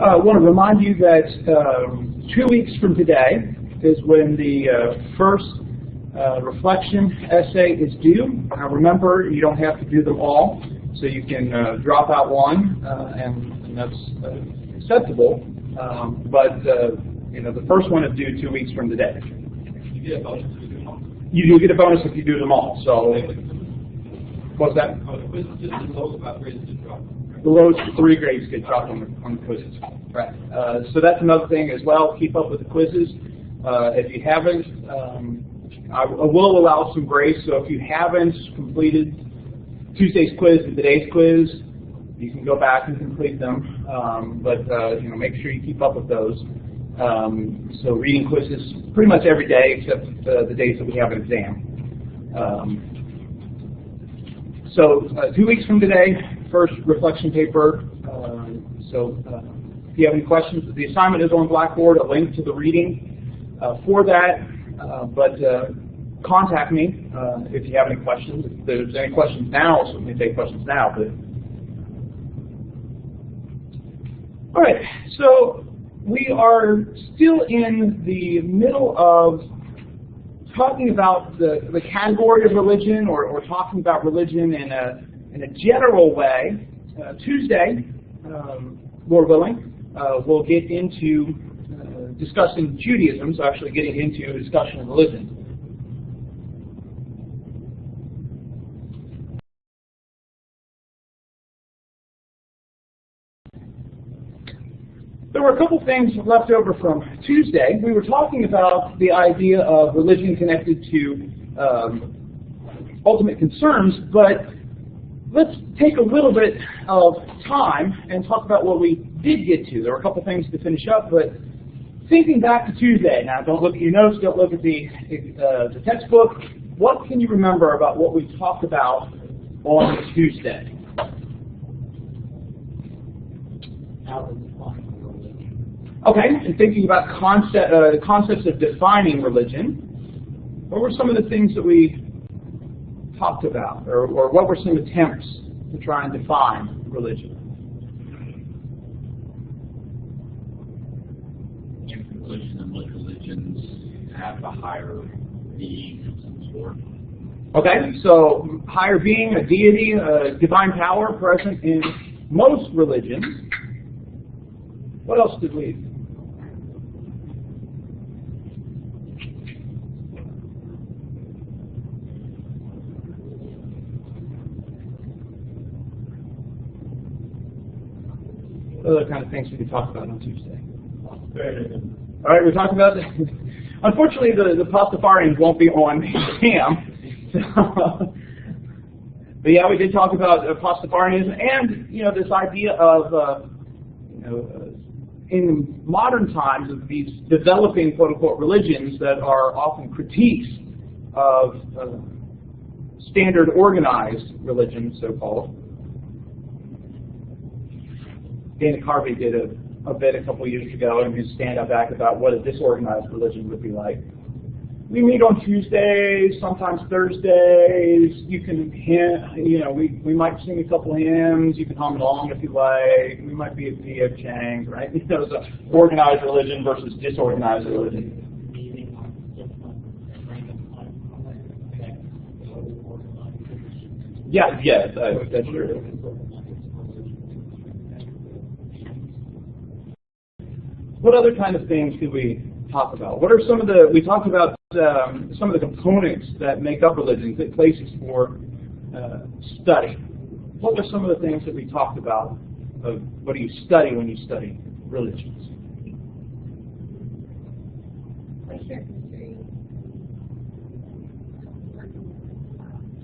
I want to remind you that 2 weeks from today is when the first reflection essay is due. Now remember, you don't have to do them all, so you can drop out one, and that's acceptable. But the first one is due 2 weeks from today. You get a bonus if you do them all. You do get a bonus if you do them all. So, what's that? The lowest 3 grades get dropped on the quizzes. Right. So that's another thing as well. Keep up with the quizzes. If you haven't, I will allow some grace. So if you haven't completed Tuesday's quiz and today's quiz, you can go back and complete them. But make sure you keep up with those. So reading quizzes pretty much every day except the days that we have an exam. So 2 weeks from today, first reflection paper. If you have any questions, the assignment is on Blackboard, a link to the reading for that. But contact me if you have any questions. If there's any questions now, so we can take questions now. But all right, so we are still in the middle of talking about the category of religion, or talking about religion in a general way. Tuesday, Lord willing, we'll get into discussing Judaism, so actually getting into a discussion of religion. There were a couple things left over from Tuesday. We were talking about the idea of religion connected to ultimate concerns, but let's take a little bit of time and talk about what we did get to. There were a couple things to finish up, but thinking back to Tuesday, now don't look at your notes, don't look at the textbook. What can you remember about what we talked about on Tuesday? Okay, and thinking about concepts of defining religion, what were some of the things that we talked about, or what were some attempts to try and define religion? In conclusion, most religions have a higher being of some sort. Okay, so higher being, a deity, a divine power present in most religions. What else did we? Other kind of things we could talk about on Tuesday. All right, we're talking about. Unfortunately, the Pastafarians won't be on the exam. But yeah, we did talk about Pastafarianism and this idea of in modern times of these developing quote unquote religions that are often critiques of standard organized religion, so called. Dana Carvey did a bit a couple years ago in his stand-up act about what a disorganized religion would be like. We meet on Tuesdays, sometimes Thursdays. You can we might sing a couple hymns. You can hum along if you like. We might be at P.F. Chang's, right? It's an organized religion versus disorganized religion. Yeah, that's true. What other kind of things did we talk about? What are some of we talked about some of the components that make up religions, the places for study. What were some of the things that we talked about of what do you study when you study religions?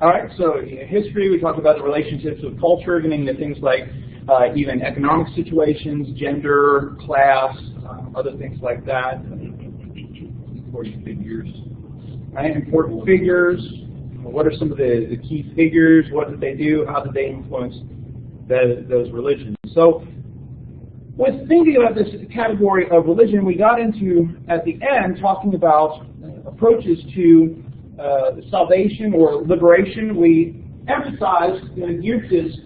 All right, so history, we talked about the relationships with culture, getting into things like even economic situations, gender, class, other things like that. Important figures. Right, important figures. What are some of the key figures? What did they do? How did they influence those religions? So, with thinking about this category of religion, we got into, at the end, talking about approaches to salvation or liberation. We emphasized Goethe's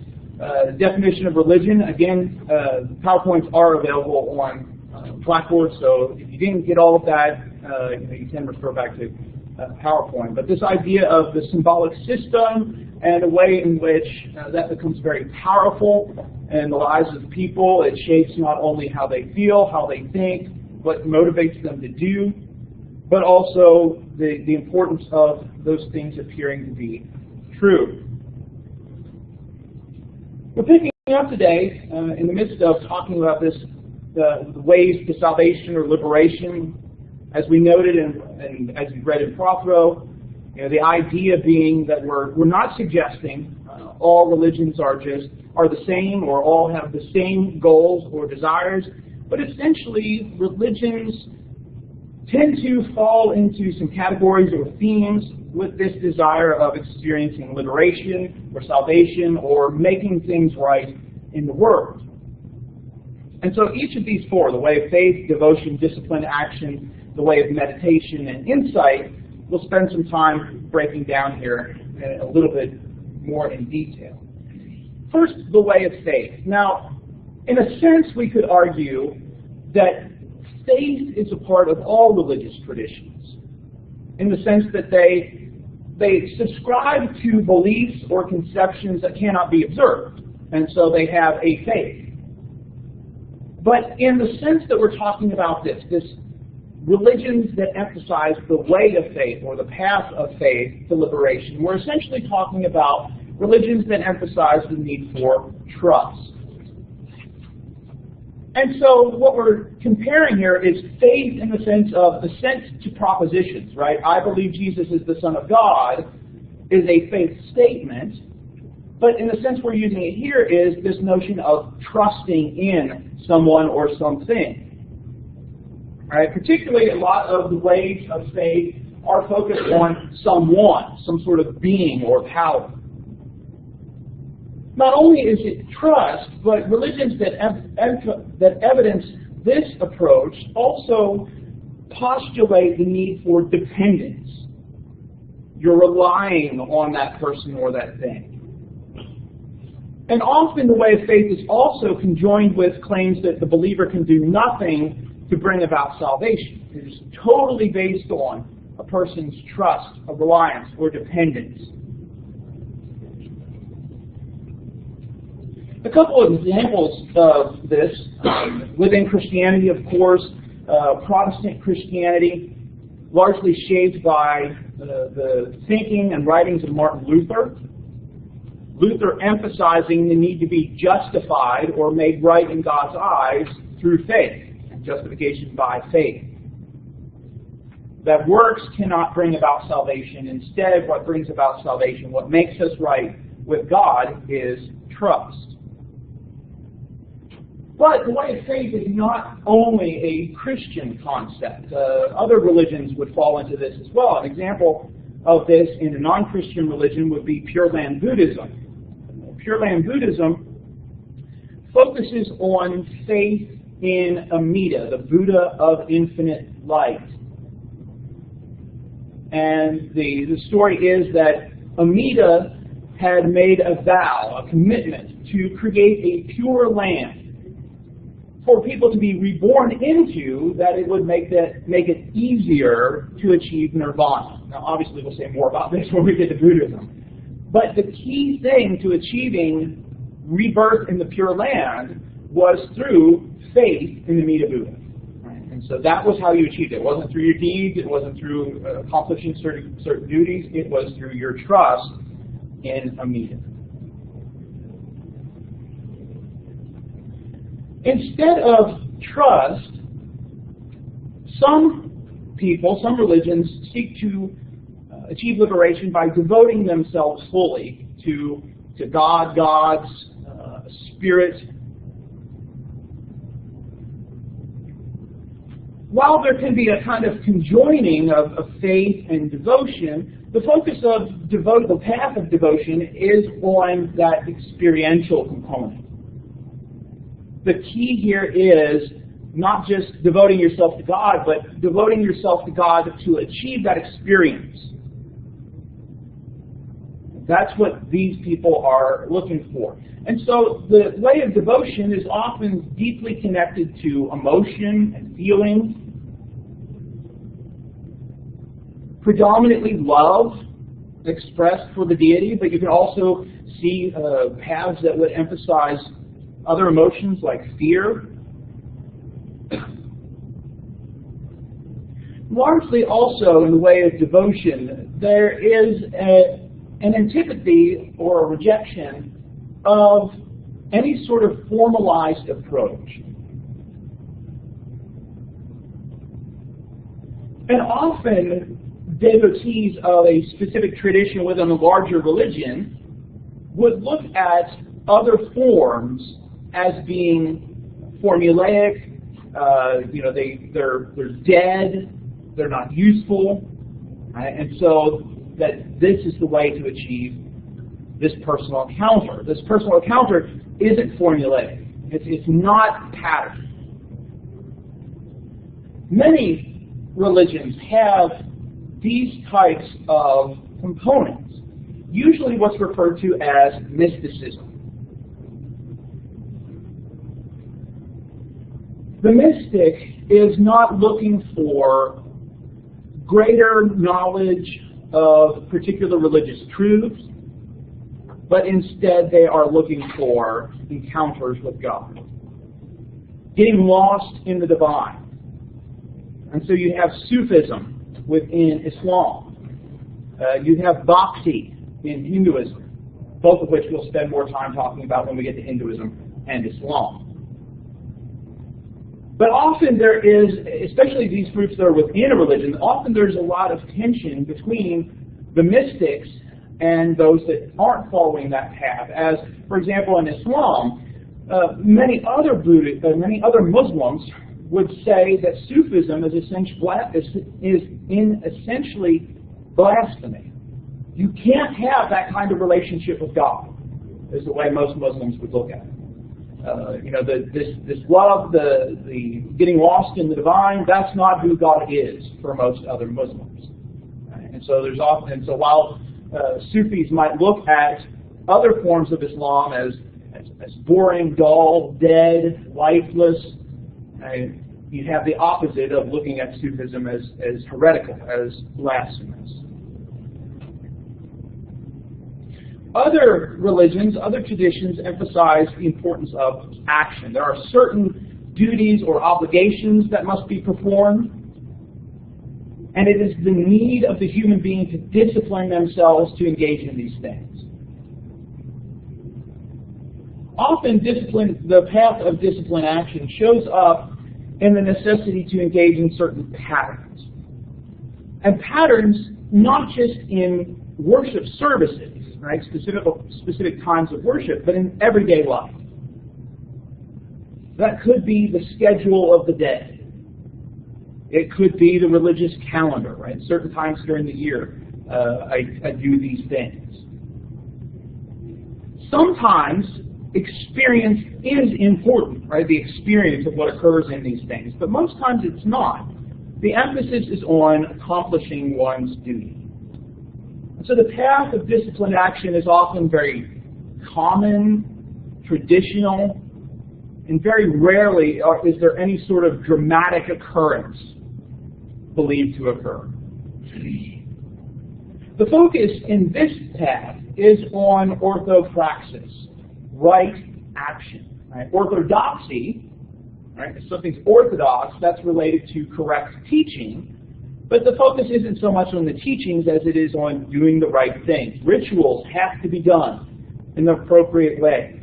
Definition of religion, again, PowerPoints are available on Blackboard, so if you didn't get all of that, you can refer back to PowerPoint. But this idea of the symbolic system and the way in which that becomes very powerful in the lives of people. It shapes not only how they feel, how they think, what motivates them to do, but also the importance of those things appearing to be true. We're picking up today in the midst of talking about this, the ways to salvation or liberation. As we noted and as we read in Prothero, the idea being that we're not suggesting all religions are the same or all have the same goals or desires, but essentially religions tend to fall into some categories or themes with this desire of experiencing liberation or salvation or making things right in the world. And so each of these four, the way of faith, devotion, discipline, action, the way of meditation, and insight, we'll spend some time breaking down here a little bit more in detail. First, the way of faith. Now, in a sense, we could argue that faith is a part of all religious traditions, in the sense that they subscribe to beliefs or conceptions that cannot be observed, and so they have a faith. But in the sense that we're talking about this religions that emphasize the way of faith or the path of faith to liberation, we're essentially talking about religions that emphasize the need for trust. And so what we're comparing here is faith in the sense of assent to propositions, right? I believe Jesus is the Son of God is a faith statement, but in the sense we're using it here is this notion of trusting in someone or something. All right? Particularly a lot of the ways of faith are focused on someone, some sort of being or power. Not only is it trust, but religions that evidence this approach also postulate the need for dependence. You're relying on that person or that thing. And often the way of faith is also conjoined with claims that the believer can do nothing to bring about salvation. It is totally based on a person's trust, a reliance, or dependence. A couple of examples of this within Christianity, of course, Protestant Christianity, largely shaped by the thinking and writings of Martin Luther. Luther emphasizing the need to be justified or made right in God's eyes through faith, justification by faith. That works cannot bring about salvation. Instead, what brings about salvation, what makes us right with God, is trust. But the way of faith is not only a Christian concept. Other religions would fall into this as well. An example of this in a non-Christian religion would be Pure Land Buddhism. Pure Land Buddhism focuses on faith in Amida, the Buddha of infinite light. And the story is that Amida had made a vow, a commitment, to create a pure land for people to be reborn into, that it would make it easier to achieve nirvana. Now, obviously, we'll say more about this when we get to Buddhism. But the key thing to achieving rebirth in the Pure Land was through faith in the Amida Buddha. Right? And so that was how you achieved it. It wasn't through your deeds. It wasn't through accomplishing certain duties. It was through your trust in Amida. Instead of trust, some people, some religions seek to achieve liberation by devoting themselves fully to God, God's Spirit. While there can be a kind of conjoining of faith and devotion, the focus of the path of devotion is on that experiential component. The key here is not just devoting yourself to God, but devoting yourself to God to achieve that experience. That's what these people are looking for. And so the way of devotion is often deeply connected to emotion and feeling, predominantly love expressed for the deity, but you can also see paths that would emphasize other emotions like fear. Largely also in the way of devotion, there is an antipathy or a rejection of any sort of formalized approach. And often, devotees of a specific tradition within a larger religion would look at other forms as being formulaic. They're dead. They're not useful, and so that this is the way to achieve this personal encounter. This personal encounter isn't formulaic. It's not patterned. Many religions have these types of components, usually what's referred to as mysticism. The mystic is not looking for greater knowledge of particular religious truths, but instead they are looking for encounters with God, getting lost in the divine. And so you have Sufism within Islam. You have Bhakti in Hinduism, both of which we'll spend more time talking about when we get to Hinduism and Islam. But often there is, especially these groups that are within a religion, often there's a lot of tension between the mystics and those that aren't following that path. As, for example, in Islam, many other Muslims would say that Sufism is essentially blasphemy. You can't have that kind of relationship with God, is the way most Muslims would look at it. This love, the getting lost in the divine, that's not who God is for most other Muslims. And so while Sufis might look at other forms of Islam as boring, dull, dead, lifeless, you have the opposite of looking at Sufism as heretical, as blasphemous. Other religions, other traditions emphasize the importance of action. There are certain duties or obligations that must be performed, and it is the need of the human being to discipline themselves to engage in these things. Often the path of disciplined action shows up in the necessity to engage in certain patterns. And patterns not just in worship services, right, specific times of worship, but in everyday life. That could be the schedule of the day. It could be the religious calendar, right? Certain times during the year, I do these things. Sometimes experience is important, right? The experience of what occurs in these things, but most times it's not. The emphasis is on accomplishing one's duty. So the path of disciplined action is often very common, traditional, and very rarely is there any sort of dramatic occurrence believed to occur. The focus in this path is on orthopraxis, right action. Right? Orthodoxy, right? If something's orthodox, that's related to correct teaching. But the focus isn't so much on the teachings as it is on doing the right things. Rituals have to be done in the appropriate ways.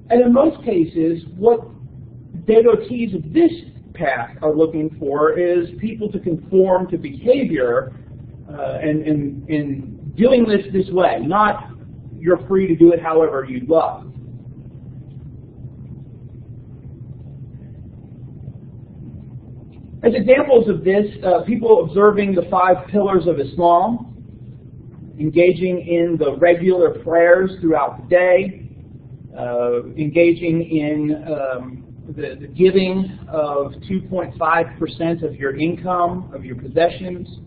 And in most cases, what devotees of this path are looking for is people to conform to behavior in doing this way, not you're free to do it however you love. As examples of this, people observing the 5 pillars of Islam, engaging in the regular prayers throughout the day, engaging in the giving of 2.5% of your income, of your possessions,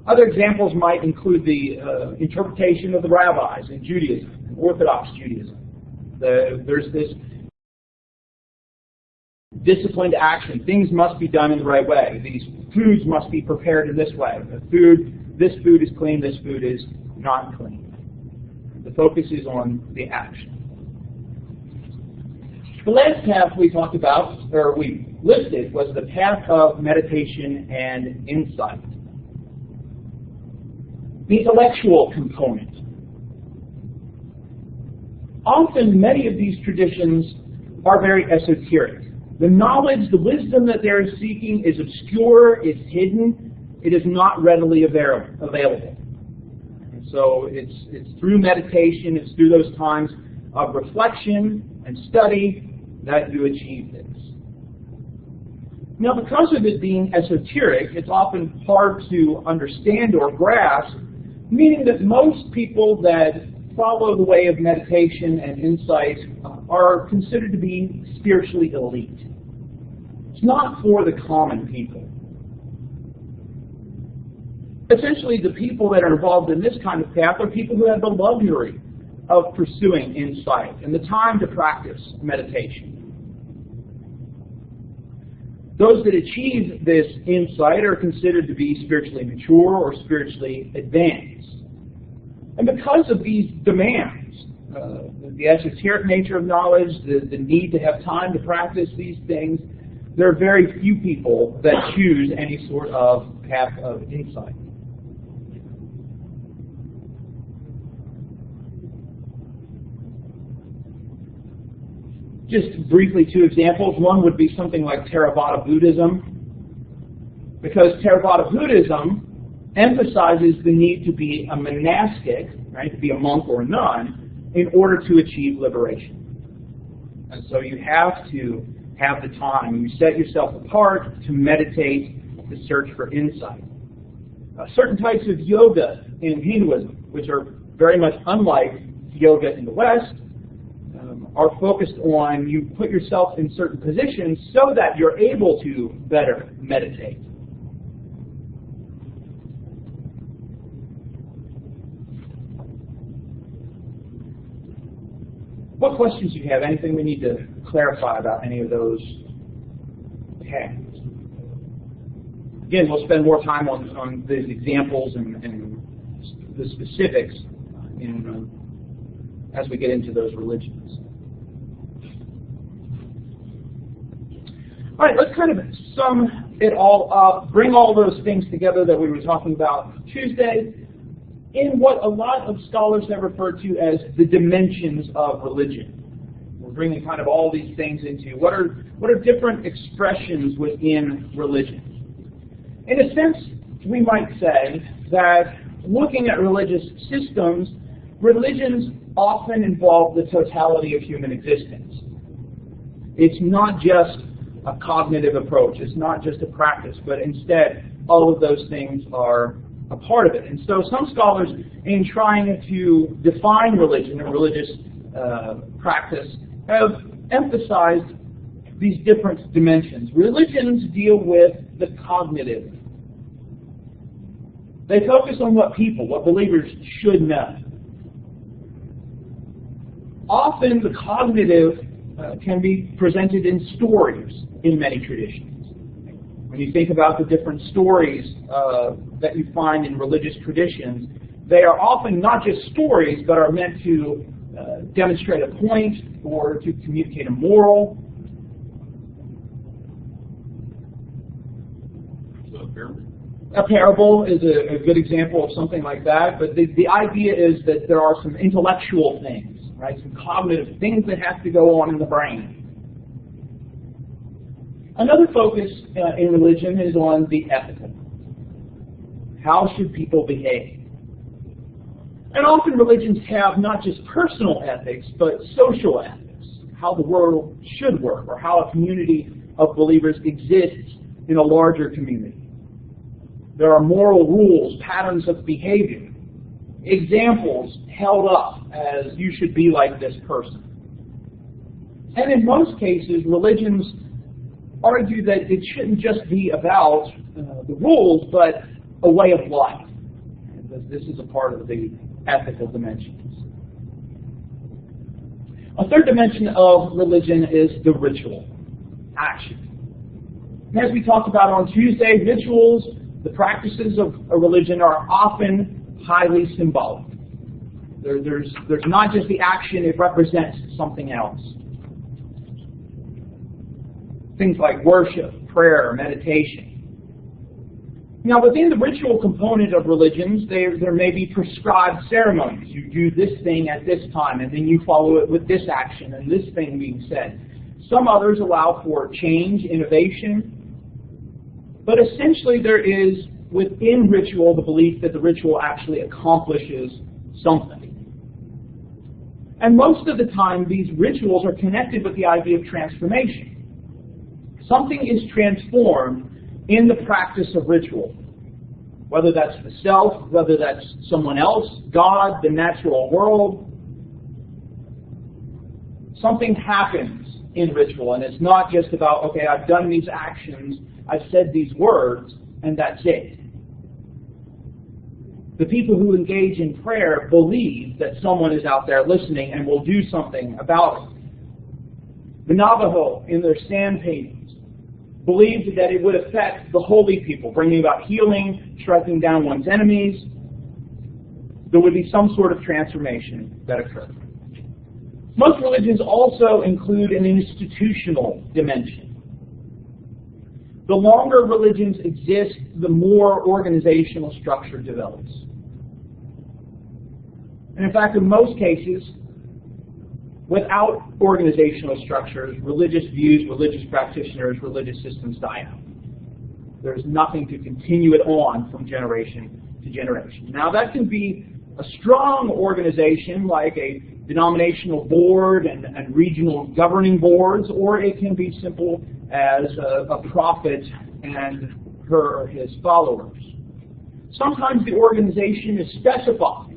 Other examples might include the interpretation of the rabbis in Judaism, Orthodox Judaism. There's this disciplined action. Things must be done in the right way. These foods must be prepared in this way. This food is clean, this food is not clean. The focus is on the action. The last path we talked about, or we listed, was the path of meditation and insight. The intellectual component. Often, many of these traditions are very esoteric. The knowledge, the wisdom that they're seeking is obscure, it's hidden, it is not readily available. And so it's through meditation, it's through those times of reflection and study that you achieve this. Now, because of it being esoteric, it's often hard to understand or grasp, meaning that most people that follow the way of meditation and insight are considered to be spiritually elite. It's not for the common people. Essentially, the people that are involved in this kind of path are people who have the luxury of pursuing insight and the time to practice meditation. Those that achieve this insight are considered to be spiritually mature or spiritually advanced. And because of these demands, the esoteric nature of knowledge, the need to have time to practice these things, there are very few people that choose any sort of path of insight. Just briefly, two examples. One would be something like Theravada Buddhism, because Theravada Buddhism emphasizes the need to be a monastic, right, to be a monk or a nun, in order to achieve liberation. And so you have to have the time. You set yourself apart to meditate, to search for insight. Certain types of yoga in Hinduism, which are very much unlike yoga in the West, are focused on you put yourself in certain positions so that you're able to better meditate. What questions do you have? Anything we need to clarify about any of those paths? Again, we'll spend more time on these examples and the specifics as we get into those religions. All right, let's kind of sum it all up, bring all those things together that we were talking about Tuesday in what a lot of scholars have referred to as the dimensions of religion. We're bringing kind of all these things into what are different expressions within religion. In a sense, we might say that looking at religious systems, religions often involve the totality of human existence. It's not just a cognitive approach. It's not just a practice, but instead all of those things are a part of it. And so some scholars, in trying to define religion and religious practice, have emphasized these different dimensions. Religions deal with the cognitive. They focus on what believers should know. Often the cognitive can be presented in stories in many traditions. When you think about the different stories that you find in religious traditions, they are often not just stories, but are meant to demonstrate a point or to communicate a moral. A parable is a good example of something like that, but the idea is that there are some intellectual things, right? Some cognitive things that have to go on in the brain. Another focus in religion is on the ethical. How should people behave? And often religions have not just personal ethics, but social ethics. How the world should work, or how a community of believers exists in a larger community. There are moral rules, patterns of behavior, examples held up as you should be like this person. And in most cases, religions argue that it shouldn't just be about the rules, but a way of life. because this is a part of the ethical dimensions. A third dimension of religion is the ritual, action. And as we talked about on Tuesday, rituals, the practices of a religion are often highly symbolic. There's not just the action, it represents something else. Things like worship, prayer, meditation. Now, within the ritual component of religions, there may be prescribed ceremonies. You do this thing at this time, and then you follow it with this action and this thing being said. Some others allow for change, innovation, but essentially there is within ritual the belief that the ritual actually accomplishes something. And most of the time, these rituals are connected with the idea of transformation. Something is transformed in the practice of ritual. Whether that's the self, whether that's someone else, God, the natural world. Something happens in ritual, and it's not just about, okay, I've done these actions, I've said these words, and that's it. The people who engage in prayer believe that someone is out there listening and will do something about it. The Navajo, in their sand paintings, believed that it would affect the holy people, bringing about healing, striking down one's enemies. There would be some sort of transformation that occurred. Most religions also include an institutional dimension. The longer religions exist, the more organizational structure develops. And in fact, in most cases, without organizational structures, religious views, religious practitioners, religious systems die out. There's nothing to continue it on from generation to generation. Now that can be a strong organization like a denominational board and regional governing boards, or it can be simple as a prophet and her or his followers. Sometimes the organization is specified.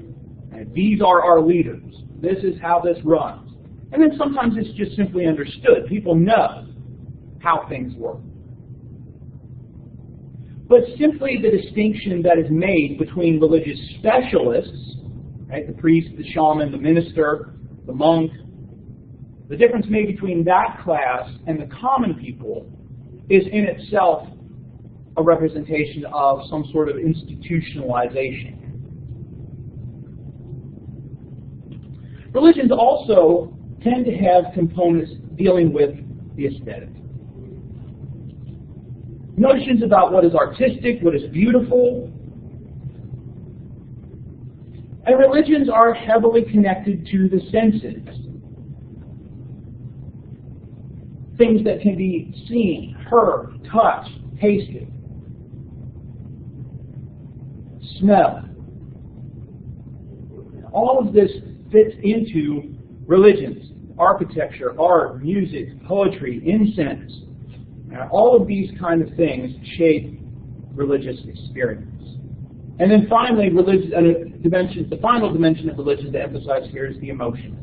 And these are our leaders. This is how this runs. And then sometimes it's just simply understood. People know how things work. But simply the distinction that is made between religious specialists, right, the priest, the shaman, the minister, the monk, the difference made between that class and the common people is in itself a representation of some sort of institutionalization. Religions also tend to have components dealing with the aesthetic. Notions about what is artistic, what is beautiful. And religions are heavily connected to the senses. Things that can be seen, heard, touched, tasted, smelled. All of this fits into religions. Architecture, art, music, poetry, incense. All of these kind of things shape religious experience. And then finally, the final dimension of religion to emphasize here is the emotion.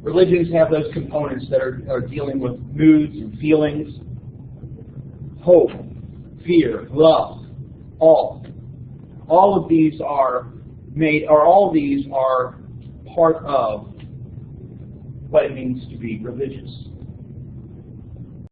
Religions have those components that are dealing with moods and feelings, hope, fear, love, awe. All of these are part of what it means to be religious.